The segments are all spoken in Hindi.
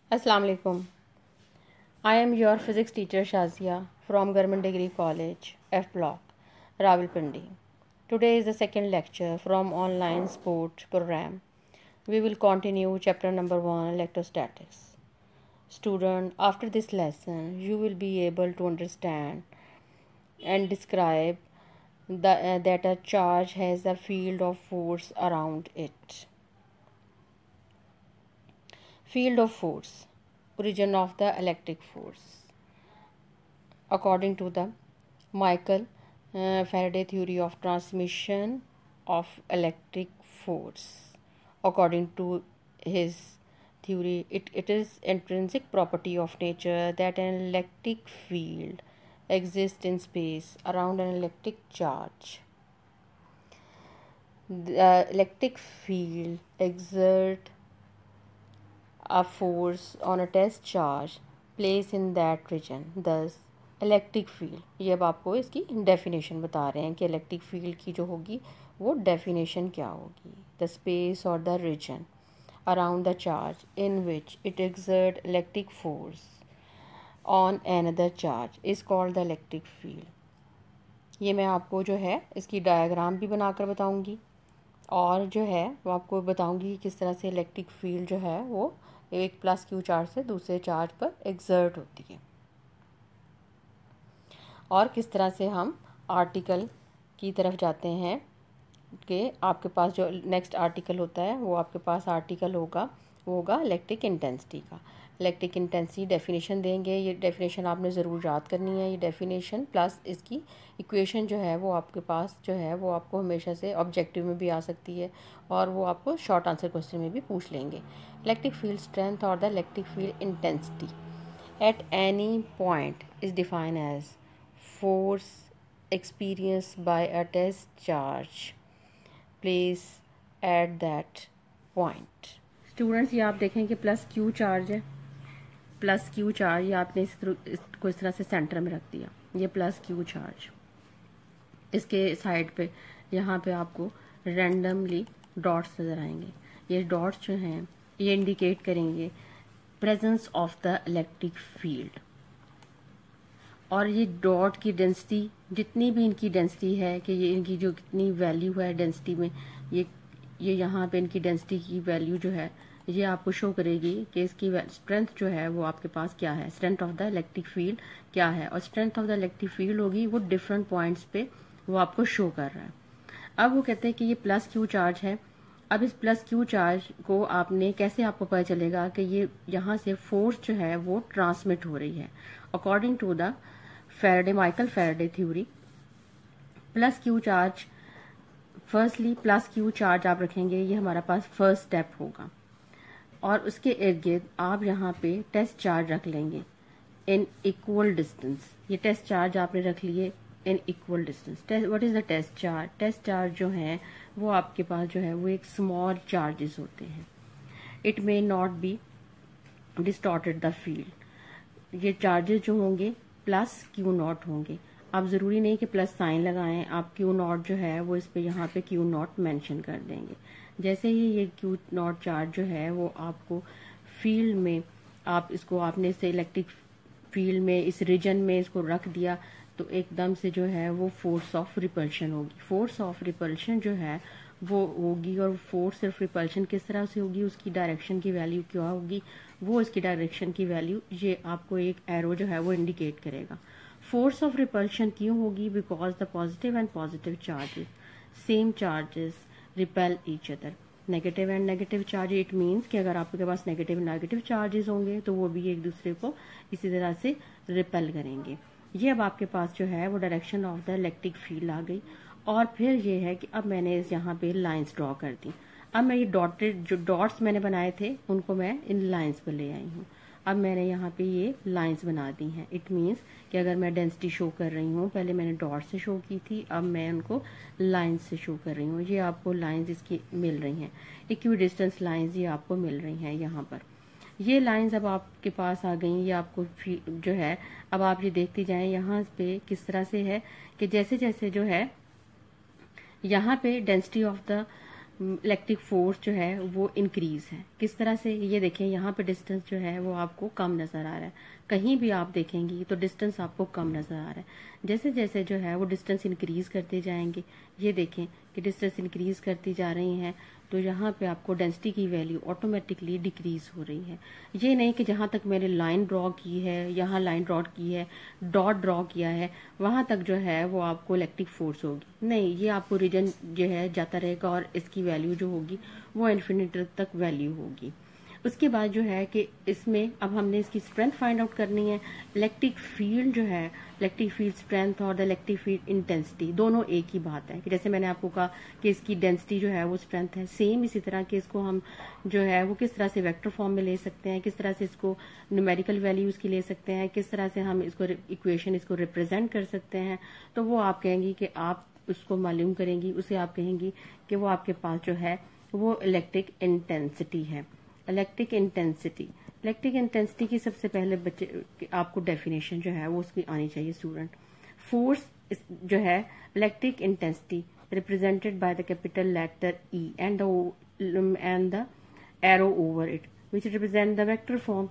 Assalamu alaikum. I am your physics teacher Shazia from Government Degree College, F Block, Rawalpindi. Today is the second lecture from online sport program. We will continue chapter number 1, electrostatics. Student, after this lesson, you will be able to understand and describe that a charge has a field of force around it. Field of force, origin of the electric force. According to the Michael Faraday theory of transmission of electric force, according to his theory, it is intrinsic property of nature that an electric field exists in space around an electric charge. The electric field exerts a force on a test charge placed in that region. Thus electric field, ये अब आपको इसकी डेफिनेशन बता रहे हैं कि इलेक्ट्रिक फील्ड की जो होगी वो डेफिनेशन क्या होगी. द स्पेस और the region around the charge in which it exert electric force on another charge is called the electric field. ये मैं आपको जो है इसकी डायग्राम भी बनाकर बताऊंगी और जो है वो आपको बताऊंगी कि किस तरह से इलेक्ट्रिक फील्ड जो है वो एक प्लस क्यू चार्ज से दूसरे चार्ज पर एक्सर्ट होती है और किस तरह से हम आर्टिकल की तरफ जाते हैं कि आपके पास जो नेक्स्ट आर्टिकल होता है वो आपके पास आर्टिकल होगा, वो होगा इलेक्ट्रिक इंटेंसिटी का. इलेक्ट्रिक इंटेंसिटी डेफिनेशन देंगे, ये डेफिनेशन आपने ज़रूर याद करनी है. ये डेफिनेशन प्लस इसकी इक्वेशन जो है वो आपके पास जो है वो आपको हमेशा से ऑब्जेक्टिव में भी आ सकती है और वो आपको शॉर्ट आंसर क्वेश्चन में भी पूछ लेंगे. इलेक्ट्रिक फील्ड स्ट्रेंथ और the electric field intensity at any point is defined as force experienced by a test charge placed at that point. Students ये आप देखें कि प्लस क्यू चार्ज है. प्लस क्यू चार्ज ये आपने इसको इस तरह से सेंटर में रख दिया. ये प्लस क्यू चार्ज, इसके साइड पे यहाँ पे आपको रैंडमली डॉट्स नज़र आएंगे. ये डॉट्स जो हैं ये इंडिकेट करेंगे presence of the electric field. और ये डॉट की डेंसिटी, जितनी भी इनकी डेंसिटी है कि ये इनकी जो कितनी वैल्यू है डेंसिटी में, ये यहाँ पे इनकी डेंसिटी की वैल्यू जो है ये आपको शो करेगी कि इसकी स्ट्रेंथ जो है वो आपके पास क्या है, strength of the electric field क्या है. और strength of the electric field होगी वो डिफरेंट पॉइंट्स पे वो आपको शो कर रहा है. अब वो कहते हैं कि ये प्लस क्यू चार्ज है. अब इस प्लस क्यू चार्ज को आपने कैसे आपको पता चलेगा कि ये यहाँ से फोर्स जो है वो ट्रांसमिट हो रही है. According to the Michael Faraday theory, plus Q charge, firstly plus Q charge आप रखेंगे, ये हमारा पास फर्स्ट स्टेप होगा. और उसके इर्द गिर्द आप यहाँ पे टेस्ट चार्ज रख लेंगे इन इक्वल डिस्टेंस. ये टेस्ट चार्ज आपने रख लिए in equal distance. What is the test charge? Test charge जो है वो आपके पास जो है वो एक स्मॉल चार्जेस होते हैं. It may not be distorted the field. ये चार्जेस जो होंगे प्लस क्यू नॉट होंगे. आप ज़रूरी नहीं कि प्लस साइन लगाएं, आप क्यू नॉट जो है वो इस पे यहाँ पे क्यू नॉट मेंशन कर देंगे. जैसे ही ये क्यू नॉट चार्ज जो है वो आपको फील्ड में, आप इसको आपने से इलेक्ट्रिक फील्ड में इस रीजन में इसको रख दिया तो एकदम से जो है वो फोर्स ऑफ रिपल्शन होगी. फोर्स ऑफ रिपल्शन जो है वो होगी, और फोर्स ऑफ रिपल्शन किस तरह से होगी, उसकी डायरेक्शन की वैल्यू क्या होगी, वो इसकी डायरेक्शन की वैल्यू ये आपको एक एरो जो है वो इंडिकेट करेगा. फोर्स ऑफ रिपल्शन क्यों होगी? Because the positive and positive charges, same charges repel each other. Negative and negative charge, it means कि अगर आपके पास नेगेटिव नेगेटिव चार्जेस होंगे तो वो भी एक दूसरे को इसी तरह से रिपेल करेंगे. ये अब आपके पास जो है वो direction of the electric field आ गई. और फिर ये है कि अब मैंने इस यहाँ पे लाइंस ड्रॉ कर दी. अब मैं ये डॉटेड जो डॉट्स मैंने बनाए थे उनको मैं इन लाइंस पर ले आई हूँ. अब मैंने यहाँ पे ये लाइंस बना दी हैं. इट मीन्स कि अगर मैं डेंसिटी शो कर रही हूँ, पहले मैंने डॉट से शो की थी, अब मैं उनको लाइंस से शो कर रही हूँ. ये आपको लाइंस इसकी मिल रही हैं, इक्वी डिस्टेंस लाइंस ये आपको मिल रही हैं यहाँ पर. ये लाइंस अब आपके पास आ गई. ये आपको जो है अब आप ये देखती जाएं यहाँ पे किस तरह से है कि जैसे जैसे जो है यहाँ पे density of the electric force जो है वो इंक्रीज है। किस तरह से, ये देखें यहाँ पे डिस्टेंस जो है वो आपको कम नजर आ रहा है, कहीं भी आप देखेंगी तो डिस्टेंस आपको कम नजर आ रहा है। जैसे जैसे जो है वो डिस्टेंस इंक्रीज करते जाएंगे, ये देखें कि डिस्टेंस इंक्रीज करती जा रही हैं, तो यहाँ पे आपको डेंसिटी की वैल्यू ऑटोमेटिकली डिक्रीज हो रही है। ये नहीं कि जहाँ तक मैंने लाइन ड्रॉ की है, यहाँ लाइन ड्रॉ की है, डॉट ड्रॉ किया है, वहां तक जो है वो आपको इलेक्ट्रिक फोर्स होगी, नहीं, ये आपको रीजन जो है जाता रहेगा और इसकी वैल्यू जो होगी वो इन्फिनिटी तक वैल्यू होगी। उसके बाद जो है कि इसमें अब हमने इसकी स्ट्रेंथ फाइंड आउट करनी है। इलेक्ट्रिक फील्ड जो है, इलेक्ट्रिक फील्ड स्ट्रेंथ और द इलेक्ट्रिक फील्ड इंटेंसिटी दोनों एक ही बात है। कि जैसे मैंने आपको कहा कि इसकी डेंसिटी जो है वो स्ट्रेंथ है, सेम इसी तरह कि इसको हम जो है वो किस तरह से वेक्टर फॉर्म में ले सकते हैं, किस तरह से इसको न्यूमेरिकल वैल्यूज की ले सकते हैं, किस तरह से हम इसको इक्वेशन इसको रिप्रेजेंट कर सकते हैं। तो वो आप कहेंगी कि आप उसको मालूम करेंगी, उसे आप कहेंगी कि वो आपके पास जो है वो इलेक्ट्रिक इंटेंसिटी है। इलेक्ट्रिक इंटेंसिटी, इलेक्ट्रिक इंटेंसिटी की सबसे पहले बच्चे आपको डेफिनेशन जो है वो उसकी आनी चाहिए स्टूडेंट। फोर्स जो है electric intensity represented by the capital letter E and the arrow over it which represent the vector form.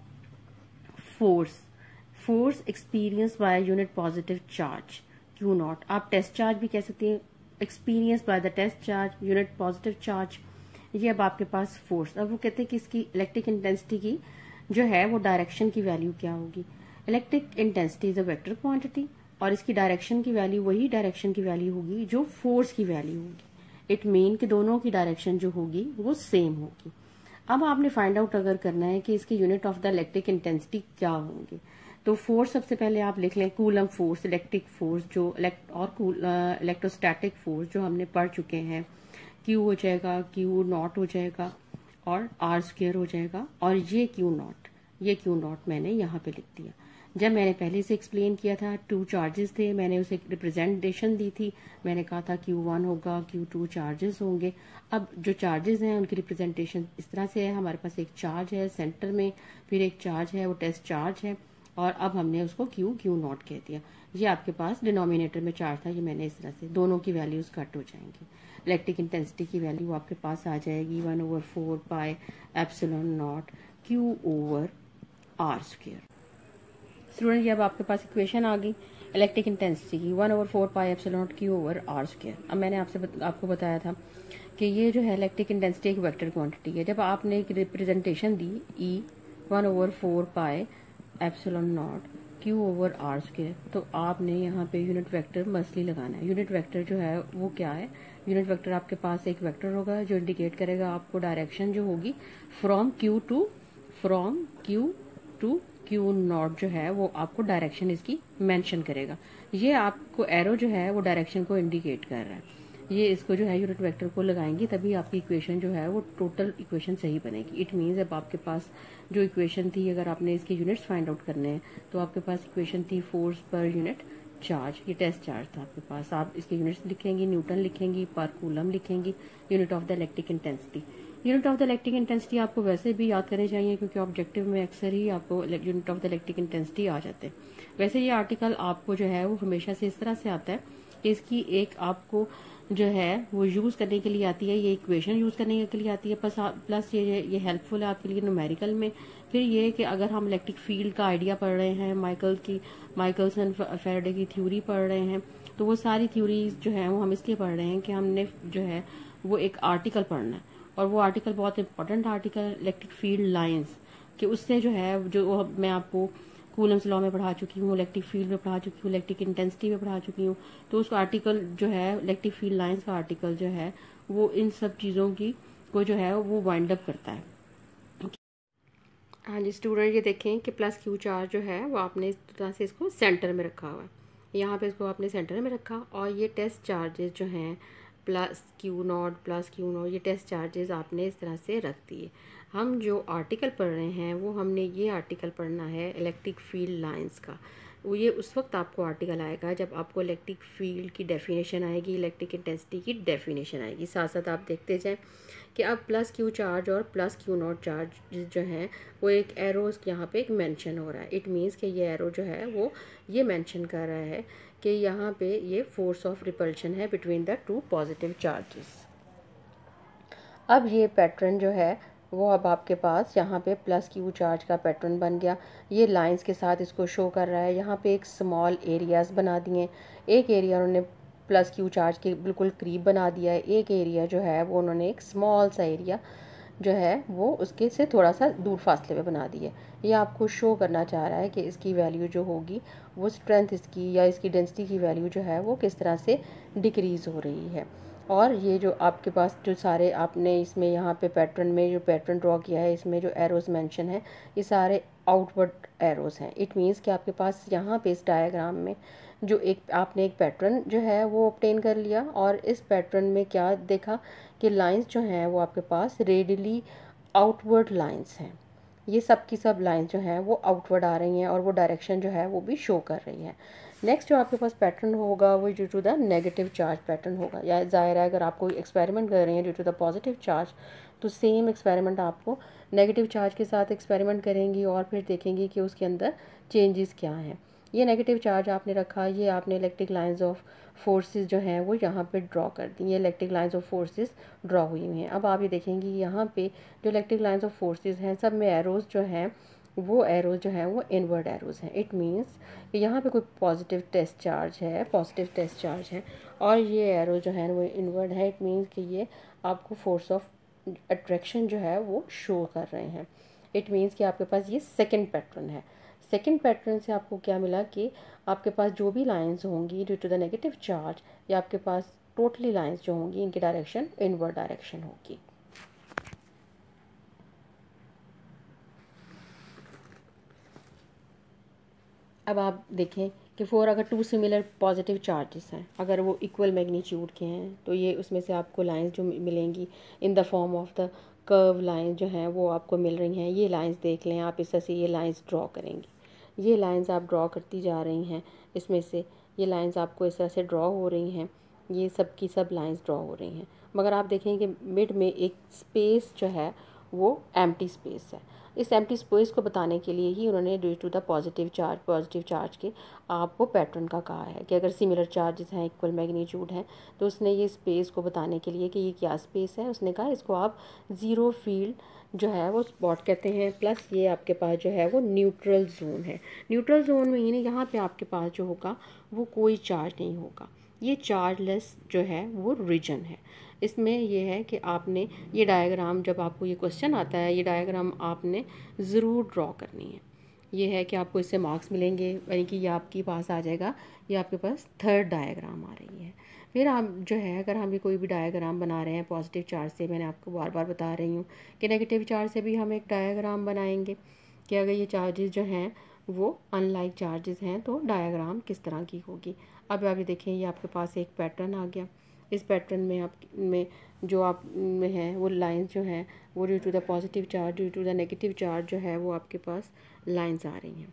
Force experience by unit positive charge Q0, आप टेस्ट चार्ज भी कह सकते हैं, experience by the test charge unit positive charge. ये अब आपके पास फोर्स। अब वो कहते हैं कि इसकी इलेक्ट्रिक इंटेंसिटी की जो है वो डायरेक्शन की वैल्यू क्या होगी। Electric intensity is a vector quantity और इसकी डायरेक्शन की वैल्यू वही डायरेक्शन की वैल्यू होगी जो फोर्स की वैल्यू होगी। इट मीन कि दोनों की डायरेक्शन जो होगी वो सेम होगी। अब आपने फाइंड आउट अगर करना है कि इसके unit of the electric intensity क्या होंगे, तो फोर्स सबसे पहले आप लिख लें कूलम फोर्स, इलेक्ट्रिक फोर्स जो इलेक्ट्रोस्टैटिक फोर्स जो हमने पढ़ चुके हैं। Q हो जाएगा, Q0 हो जाएगा और R² हो जाएगा, और ये Q0 मैंने यहाँ पे लिख दिया। जब मैंने पहले से एक्सप्लेन किया था, 2 चार्जेस थे, मैंने उसे रिप्रेजेंटेशन दी थी, मैंने कहा था Q1 होगा, Q2 चार्जेस होंगे। अब जो चार्जेस हैं उनकी रिप्रेजेंटेशन इस तरह से है, हमारे पास एक चार्ज है सेंटर में, फिर एक चार्ज है वो टेस्ट चार्ज है, और अब हमने उसको Q0 कह दिया। ये आपके पास डिनोमिनेटर में चार्ज था, ये मैंने इस तरह से, दोनों की वैल्यूज कट हो जाएंगी। इलेक्ट्रिक इंटेंसिटी की वैल्यू आपके पास आ जाएगी 1/4 pi epsilon not Q/R²। Student ये अब आपके पास इक्वेशन आ गई इलेक्ट्रिक इंटेंसिटी की 1/4 पाई एप्सिलॉन नॉट Q/R²। अब मैंने आपको बताया था कि ये जो है इलेक्ट्रिक इंटेंसिटी एक वेक्टर क्वांटिटी है। जब आपने एक representation the E 1/4 pi epsilon not Q/R², तो आपने यहाँ पे यूनिट वेक्टर मसली लगाना है। यूनिट वेक्टर जो है वो क्या है, यूनिट वेक्टर आपके पास एक वेक्टर होगा जो इंडिकेट करेगा आपको डायरेक्शन जो होगी फ्रॉम Q टू Q0 जो है वो आपको डायरेक्शन इसकी मेंशन करेगा। ये आपको एरो जो है वो डायरेक्शन को इंडिकेट कर रहा है। ये इसको जो है यूनिट वेक्टर को लगाएंगे तभी आपकी इक्वेशन जो है वो टोटल इक्वेशन सही बनेगी। इट मीन्स अब आपके पास जो इक्वेशन थी, अगर आपने इसके यूनिट्स फाइंड आउट करने हैं तो आपके पास इक्वेशन थी फोर्स पर यूनिट चार्ज, ये टेस्ट चार्ज था आपके पास। आप इसके यूनिट्स लिखेंगी, न्यूटन लिखेंगी, पर कूलम लिखेंगी, unit of the electric intensity. Unit of the electric intensity आपको वैसे भी याद करने चाहिए क्योंकि ऑब्जेक्टिव में अक्सर ही आपको unit of the electric intensity आ जाते हैं। वैसे ये आर्टिकल आपको जो है वो हमेशा से इस तरह से आता है कि इसकी एक आपको जो है वो यूज करने के लिए आती है, ये इक्वेशन यूज करने के लिए आती है, प्लस ये हेल्पफुल है आपके लिए न्यूमेरिकल में। फिर ये कि अगर हम इलेक्ट्रिक फील्ड का आइडिया पढ़ रहे हैं, माइकल्सन फैराडे की थ्योरी पढ़ रहे हैं, तो वो सारी थ्योरीज जो है वो हम इसलिए पढ़ रहे हैं कि हमने जो है वो एक आर्टिकल पढ़ना है, और वो आर्टिकल बहुत important article electric field lines, कि उससे जो है जो मैं आपको कूलम्स लॉ में पढ़ा चुकी हूँ, इलेक्ट्रिक फील्ड में पढ़ा चुकी हूँ, इलेक्ट्रिक इंटेंसिटी में पढ़ा चुकी हूँ, तो उसका आर्टिकल जो है इलेक्ट्रिक फील्ड लाइंस का आर्टिकल जो है वो इन सब चीज़ों की को जो है वो वाइंड अप करता है। हाँ जी स्टूडेंट, ये देखें कि प्लस क्यू चार्ज जो है वो आपने इस तरह से इसको सेंटर में रखा हुआ है, यहाँ पे इसको आपने सेंटर में रखा, और ये टेस्ट चार्जेस जो हैं प्लस Q0 ये टेस्ट चार्जेस आपने इस तरह से रख दिए। हम जो आर्टिकल पढ़ रहे हैं वो हमने ये आर्टिकल पढ़ना है इलेक्ट्रिक फील्ड लाइंस का। वो ये उस वक्त आपको आर्टिकल आएगा जब आपको इलेक्ट्रिक फील्ड की डेफिनेशन आएगी, इलेक्ट्रिक इंटेंसिटी की डेफिनेशन आएगी। साथ साथ आप देखते जाएं कि अब प्लस क्यू चार्ज और प्लस Q0 चार्ज जो है वो एक एरो यहाँ पे एक मेंशन हो रहा है। इट मीन्स कि ये एरो जो है वो ये मेंशन कर रहा है कि यहाँ पे ये फोर्स ऑफ रिपल्शन है between the two positive charges. अब ये पैटर्न जो है वो अब आपके पास यहाँ पे प्लस क्यू चार्ज का पैटर्न बन गया। ये लाइंस के साथ इसको शो कर रहा है। यहाँ पे एक स्मॉल एरियाज़ बना दिए, एक एरिया उन्होंने प्लस क्यू चार्ज के बिल्कुल करीब बना दिया है, एक एरिया जो है वो उन्होंने एक स्मॉल सा एरिया जो है वो उसके से थोड़ा सा दूर फासले पे बना दी है। ये आपको शो करना चाह रहा है कि इसकी वैल्यू जो होगी वो स्ट्रेंथ इसकी या इसकी डेंसिटी की वैल्यू जो है वो किस तरह से डिक्रीज़ हो रही है। और ये जो आपके पास जो सारे आपने इसमें यहाँ पे पैटर्न में जो पैटर्न ड्रॉ किया है, इसमें जो एरोज़ मेंशन है ये सारे आउटवर्ड एरोज़ हैं। इट मीन्स कि आपके पास यहाँ पे इस डायग्राम में जो एक आपने एक पैटर्न जो है वो ऑब्टेन कर लिया, और इस पैटर्न में क्या देखा कि लाइंस जो हैं वो आपके पास रेडियली आउटवर्ड लाइंस हैं। ये सब की सब लाइंस जो हैं वो आउटवर्ड आ रही हैं और वो डायरेक्शन जो है वो भी शो कर रही है। नेक्स्ट जो आपके पास पैटर्न होगा वो due to the negative charge pattern होगा। या ज़ाहिर है अगर आप कोई एक्सपेरिमेंट कर रहे हैं due to the positive charge, तो सेम एक्सपेरिमेंट आपको नेगेटिव चार्ज के साथ एक्सपेरिमेंट करेंगी और फिर देखेंगी कि उसके अंदर चेंजेस क्या हैं। ये नेगेटिव चार्ज आपने रखा, ये आपने इलेक्ट्रिक लाइंस ऑफ फोर्सेस जो हैं वो यहाँ पे ड्रॉ कर दी। ये electric lines of forces draw हुई हुई हैं। अब आप ये देखेंगे यहाँ पे जो इलेक्ट्रिक लाइंस ऑफ फोर्सेस हैं सब में एरोज़ जो हैं वो एरोज़ जो हैं वो इनवर्ड एरोज़ हैं। इट मीन्स कि यहाँ पे कोई पॉजिटिव टेस्ट चार्ज है, पॉजिटिव टेस्ट चार्ज है, और ये एरो जो है वो इनवर्ड है। इट मीन्स कि ये आपको फोर्स ऑफ अट्रैक्शन जो है वो शो कर रहे हैं। इट मीन्स कि आपके पास ये सेकंड पैटर्न है। सेकंड पैटर्न से आपको क्या मिला कि आपके पास जो भी लाइंस होंगी due to the negative charge, या आपके पास टोटली लाइंस जो होंगी इनकी डायरेक्शन इनवर्ड डायरेक्शन होगी। अब आप देखें कि फोर अगर टू सिमिलर पॉजिटिव चार्जेस हैं, अगर वो इक्वल मैग्नीट्यूड के हैं, तो ये उसमें से आपको लाइंस जो मिलेंगी in the form of the curve line जो हैं वो आपको मिल रही हैं। ये लाइंस देख लें आप, इस तरह से ये लाइंस ड्रॉ करेंगी। ये लाइंस आप ड्रॉ करती जा रही हैं, इसमें से ये लाइंस आपको इस तरह से ड्रॉ हो रही हैं। ये सब की सब लाइंस ड्रॉ हो रही हैं, मगर आप देखेंगे मिड में एक स्पेस जो है वो एम्प्टी स्पेस है। इस एम्प्टी स्पेस को बताने के लिए ही उन्होंने due to the positive charge के आपको पैटर्न का कहा है कि अगर सिमिलर चार्जेस हैं, इक्वल मैग्नीट्यूड हैं, तो उसने ये स्पेस को बताने के लिए कि ये क्या स्पेस है, उसने कहा इसको आप ज़ीरो फील्ड जो है वो स्पॉट कहते हैं। प्लस ये आपके पास जो है वो न्यूट्रल जोन है। न्यूट्रल जोन में यानी यहाँ पे आपके पास जो होगा वो कोई चार्ज नहीं होगा, ये चार्जलेस जो है वो रीजन है। इसमें यह है कि आपने ये डायग्राम, जब आपको ये क्वेश्चन आता है, ये डायग्राम आपने ज़रूर ड्रॉ करनी है। ये है कि आपको इससे मार्क्स मिलेंगे, यानी कि ये आपके पास आ जाएगा, ये आपके पास थर्ड डायग्राम आ रही है। फिर आप जो है अगर हम ये कोई भी डायग्राम बना रहे हैं पॉजिटिव चार्ज से, मैंने आपको बार बार बता रही हूँ कि नेगेटिव चार्ज से भी हम एक डायग्राम बनाएंगे कि अगर ये चार्जेस जो हैं वो अनलाइक चार्जेस हैं तो डायग्राम किस तरह की होगी। अब आप ये देखें, ये आपके पास एक पैटर्न आ गया। इस पैटर्न में आप में जो आप में है वो लाइंस जो हैं वो due to the positive charge, due to the negative charge जो है वो आपके पास लाइंस आ रही हैं।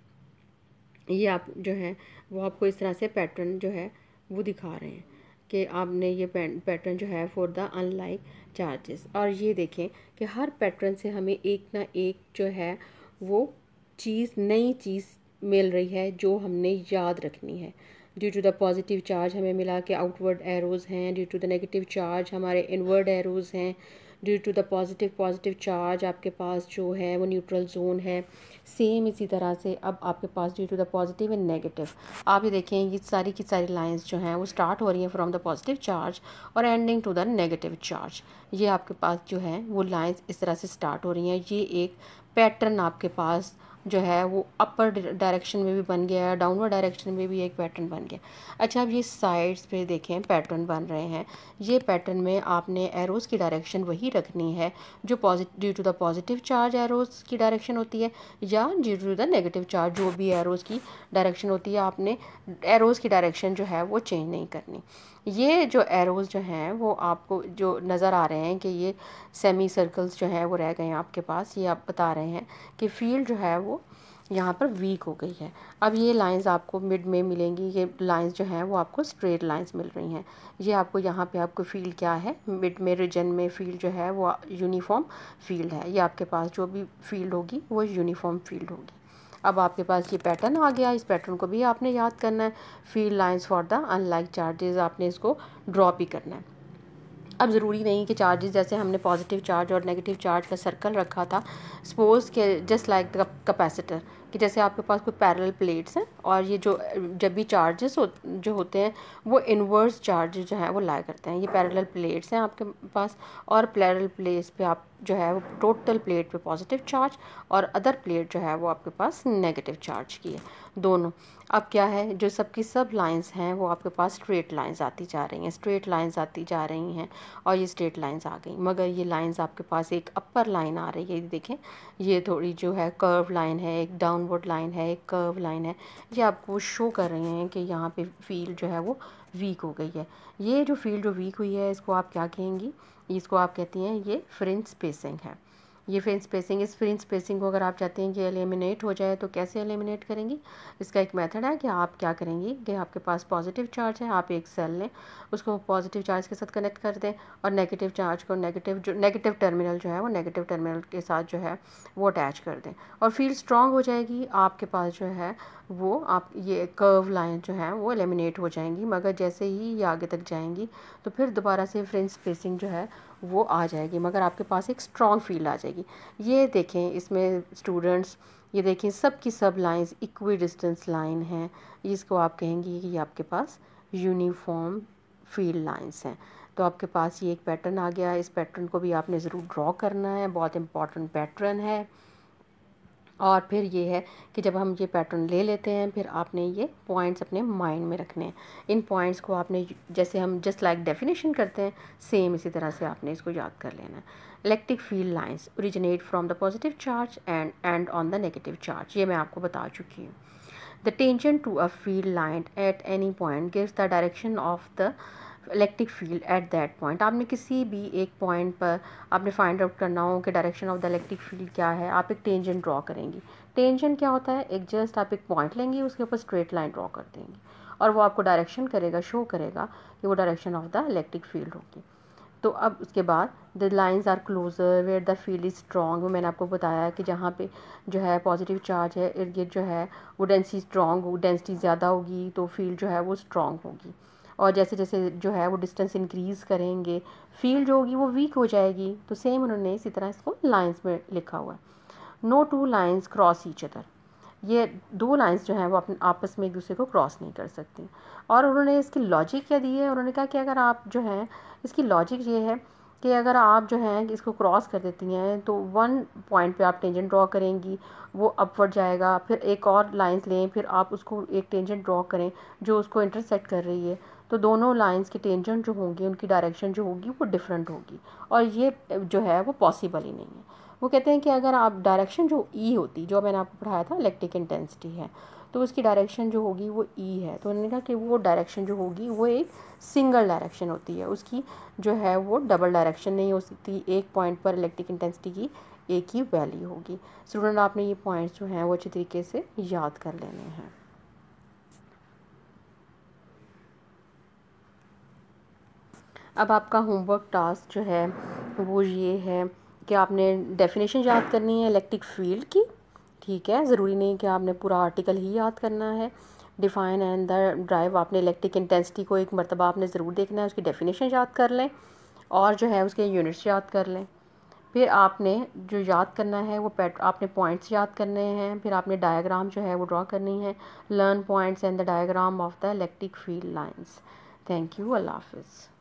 ये आप जो है वो आपको इस तरह से पैटर्न जो है वो दिखा रहे हैं कि आपने ये पैटर्न जो है फॉर द अनलाइक चार्जेस। और ये देखें कि हर पैटर्न से हमें एक ना एक जो है वो चीज़, नई चीज़ मिल रही है जो हमने याद रखनी है। Due to the positive charge हमें मिला कि आउटवर्ड एरोज़ हैं, due to the negative charge हमारे इनवर्ड एरोज़ हैं, due to the positive charge आपके पास जो है वो न्यूट्रल जोन है। सेम इसी तरह से अब आपके पास due to the positive and negative, आप ये देखें ये सारी की सारी लाइंस जो हैं वो स्टार्ट हो रही हैं फ्रॉम द पॉजिटिव चार्ज और ending to the negative charge. ये आपके पास जो है वो लाइंस इस तरह से स्टार्ट हो रही हैं। ये एक पैटर्न आपके पास जो है वो अपर डायरेक्शन में भी बन गया है, डाउनवर्ड डायरेक्शन में भी एक पैटर्न बन गया। अच्छा, अब ये साइड्स पे देखें पैटर्न बन रहे हैं। ये पैटर्न में आपने एरोज़ की डायरेक्शन वही रखनी है जो due to the positive charge arrows की डायरेक्शन होती है, या due to the negative charge जो भी एरोज़ की डायरेक्शन होती है, आपने एरोज़ की डायरेक्शन जो है वो चेंज नहीं करनी। ये जो एरोज़ जो हैं वो आपको जो नज़र आ रहे हैं कि ये सेमी सर्कल्स जो हैं वो रह गए हैं आपके पास, ये आप बता रहे हैं कि फील्ड जो है वो यहाँ पर वीक हो गई है। अब ये लाइंस आपको मिड में मिलेंगी, ये लाइंस जो हैं वो आपको स्ट्रेट लाइंस मिल रही हैं। ये आपको यहाँ पे आपको फील्ड क्या है, मिड में रीजन में फील्ड जो है वो यूनिफॉर्म फील्ड है। ये आपके पास जो भी फील्ड होगी वो यूनिफॉर्म फील्ड होगी। अब आपके पास ये पैटर्न आ गया, इस पैटर्न को भी आपने याद करना है। Field lines for the unlike charges आपने इसको ड्रॉ भी करना है। अब ज़रूरी नहीं कि चार्जेस, जैसे हमने पॉजिटिव चार्ज और नेगेटिव चार्ज का सर्कल रखा था, सपोज़ के जस्ट लाइक द कैपेसिटर, कि जैसे आपके पास कोई पैरेलल प्लेट्स हैं और ये जो जब भी चार्जेस जो होते हैं वो इन्वर्स चार्ज जो है वो लाया करते हैं। ये पैरेलल प्लेट्स हैं आपके पास, और पैरेलल प्लेट्स पे आप जो है वो टोटल प्लेट पे पॉजिटिव चार्ज और अदर प्लेट जो है वो आपके पास नेगेटिव चार्ज की है, दोनों। अब क्या है, जो सबकी सब लाइंस हैं वो आपके पास स्ट्रेट लाइंस आती जा रही हैं, स्ट्रेट लाइंस आती जा रही हैं, और ये स्ट्रेट लाइंस आ गई। मगर ये लाइंस आपके पास एक अपर लाइन आ रही है, ये देखें, ये थोड़ी जो है कर्व लाइन है, एक डाउनवर्ड लाइन है, एक कर्व लाइन है। ये आपको शो कर रहे हैं कि यहाँ पे फील्ड जो है वो वीक हो गई है। ये जो फील्ड जो वीक हुई है इसको आप क्या कहेंगी, इसको आप कहती हैं ये फ्रिंज स्पेसिंग है। ये फ्रिंज स्पेसिंग, इस फ्रिंज स्पेसिंग को अगर आप चाहते हैं कि एलिमिनेट हो जाए तो कैसे एलिमिनेट करेंगी, इसका एक मेथड है कि आप क्या करेंगी कि आपके पास पॉजिटिव चार्ज है, आप एक सेल लें, उसको पॉजिटिव चार्ज के साथ कनेक्ट कर दें, और नेगेटिव चार्ज को नेगेटिव टर्मिनल जो है वो नेगेटिव टर्मिनल के साथ जो है वो अटैच कर दें, और फील्ड स्ट्रॉन्ग हो जाएगी। आपके पास जो है वो आप ये कर्व लाइन जो है वो एलिमिनेट हो जाएंगी। मगर जैसे ही ये आगे तक जाएंगी तो फिर दोबारा से फ्रिंज स्पेसिंग जो है वो आ जाएगी, मगर आपके पास एक स्ट्रॉन्ग फील्ड आ जाएगी। ये देखें इसमें स्टूडेंट्स, ये देखें सब की सब लाइंस इक्वी डिस्टेंस लाइन हैं, इसको आप कहेंगी कि आपके पास यूनिफॉर्म फील्ड लाइंस हैं। तो आपके पास ये एक पैटर्न आ गया, इस पैटर्न को भी आपने ज़रूर ड्रॉ करना है, बहुत इंपॉर्टेंट पैटर्न है। और फिर ये है कि जब हम ये पैटर्न ले लेते हैं फिर आपने ये पॉइंट्स अपने माइंड में रखने हैं। इन पॉइंट्स को आपने, जैसे हम जस्ट लाइक डेफिनेशन करते हैं, सेम इसी तरह से आपने इसको याद कर लेना है। Electric field lines originate from the positive charge and end on the negative charge, ये मैं आपको बता चुकी हूँ। The tangent to a field line at any point gives the direction of the electric field at that point. आपने किसी भी एक पॉइंट पर आपने फाइंड आउट करना हो कि direction of the electric field क्या है, आप एक टेंजेंट ड्रॉ करेंगी। टेंजेंट क्या होता है, एक जस्ट आप एक पॉइंट लेंगी, उसके ऊपर स्ट्रेट लाइन ड्रॉ कर देंगी, और वो आपको डायरेक्शन करेगा, शो करेगा कि वो direction of the electric field होगी। तो अब उसके बाद the lines are closer where the field is strong, वो मैंने आपको बताया कि जहाँ पे जो है पॉजिटिव चार्ज है इर्द गिर्द जो है वो डेंसिटी स्ट्रॉन्ग हो, डेंसिटी ज़्यादा होगी तो फील्ड जो है वो स्ट्रॉन्ग होगी। और जैसे जैसे जो है वो डिस्टेंस इंक्रीज़ करेंगे फील्ड जो होगी वो वीक हो जाएगी। तो सेम उन्होंने इसी तरह इसको लाइंस में लिखा हुआ है। No two lines cross each other, ये दो लाइंस जो हैं वो अपने आपस में एक दूसरे को क्रॉस नहीं कर सकती। और उन्होंने इसकी लॉजिक क्या दी है, उन्होंने कहा कि अगर आप जो है, इसकी लॉजिक ये है कि अगर आप जो हैं इसको क्रॉस कर देती हैं तो वन पॉइंट पे आप टेंजेंट ड्रॉ करेंगी, वो अपवर्ड जाएगा, फिर एक और लाइंस लें, फिर आप उसको एक टेंजेंट ड्रॉ करें जो उसको इंटरसेक्ट कर रही है, तो दोनों लाइंस के टेंजेंट जो होंगी उनकी डायरेक्शन जो होगी वो डिफरेंट होगी, और ये जो है वो पॉसिबल ही नहीं है। वो कहते हैं कि अगर आप डायरेक्शन जो ई होती, जो मैंने आपको पढ़ाया था इलेक्ट्रिक इंटेंसिटी है, तो उसकी डायरेक्शन जो होगी वो ई है, तो उन्होंने कहा कि वो डायरेक्शन जो होगी वो एक सिंगल डायरेक्शन होती है, उसकी जो है वो डबल डायरेक्शन नहीं हो सकती। एक पॉइंट पर इलेक्ट्रिक इंटेंसिटी की एक ही वैल्यू होगी। स्टूडेंट आपने ये पॉइंट्स जो हैं वो अच्छी तरीके से याद कर लेने हैं। अब आपका होमवर्क टास्क जो है वो ये है कि आपने डेफिनेशन याद करनी है इलेक्ट्रिक फील्ड की, ठीक है, ज़रूरी नहीं कि आपने पूरा आर्टिकल ही याद करना है। डिफाइन एंड द ड्राइव, आपने इलेक्ट्रिक इंटेंसिटी को एक मरतबा आपने ज़रूर देखना है, उसकी डेफिनेशन याद कर लें और जो है उसके यूनिट्स याद कर लें। फिर आपने जो याद करना है वो आपने पॉइंट्स याद करने हैं, फिर आपने डायग्राम जो है वो ड्रॉ करनी है। Learn points and the diagram of the electric field lines. Thank you, अल्लाह हाफिज़।